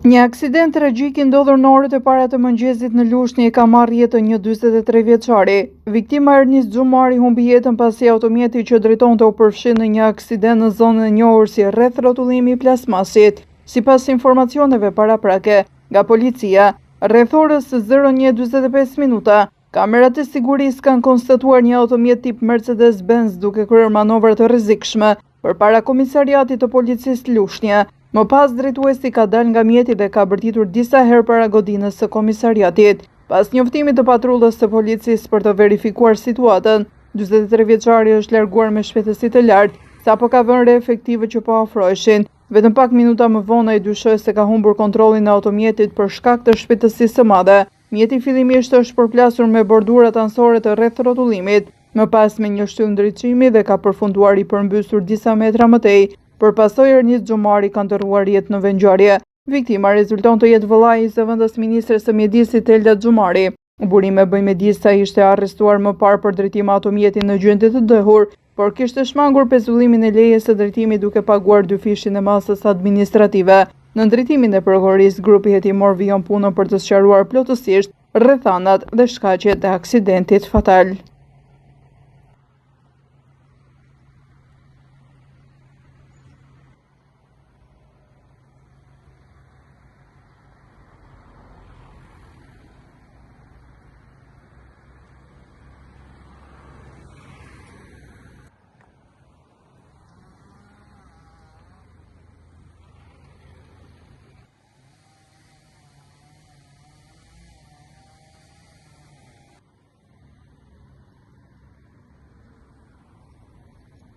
Një aksident tragjik i ndodhur në orët e para të mëngjesit në Lushnjë e ka marrë jetën një 43 vjeçari. Viktima Ernis Xhumari humbi jetën pasi automjeti që drejtonte u përfshi në një aksident në zonën e njohur si rreth rrotullimi i plasmasit. Sipas informacioneve paraprake nga policia, rreth orës 01:45 minuta, kamerat e sigurisë kanë konstatuar një automjet tip Mercedes-Benz duke kryer manovra të rrezikshme përpara komisariatit të policisë Lushnjë. Më pas drejtuesi ka dalë nga mjeti dhe ka bërtitur disa herë para godinës së komisariatit. Pas njoftimit të patrullës së policisë për të verifikuar situatën, 43 vjeçari është larguar me shpejtësi të lartë, sapo ka vënë re efektive që po afroheshin. Vetëm pak minuta më vonë ai dyshoi se ka humbur kontrollin e automjetit për shkak të shpejtësisë së madhe. Mjeti fillimisht është përplasur me bordurat anësore të rreth rrotullimit, më pas me një shtyllë ndriçimi dhe ka përfunduar i përmbysur disa metra më tej. Përpasoj Ernis Xhumari ka ndërruar jetë në vendngjarje. Viktima rezulton të jetë vëllai i zëvendës ministres së mjedisit Elda Xhumari. Burime bëj Medis sa ishte arrestuar më parë për drejtim automjeti në gjendje të dëhur, por kishte shmangur pezullimin e lejes së drejtimit duke paguar 2 fishin e masës administrative. Në drejtimin e prokurorisë, grupi hetimor vijon punën për të sqaruar plotësisht rrethanat dhe shkaqet e aksidentit fatal.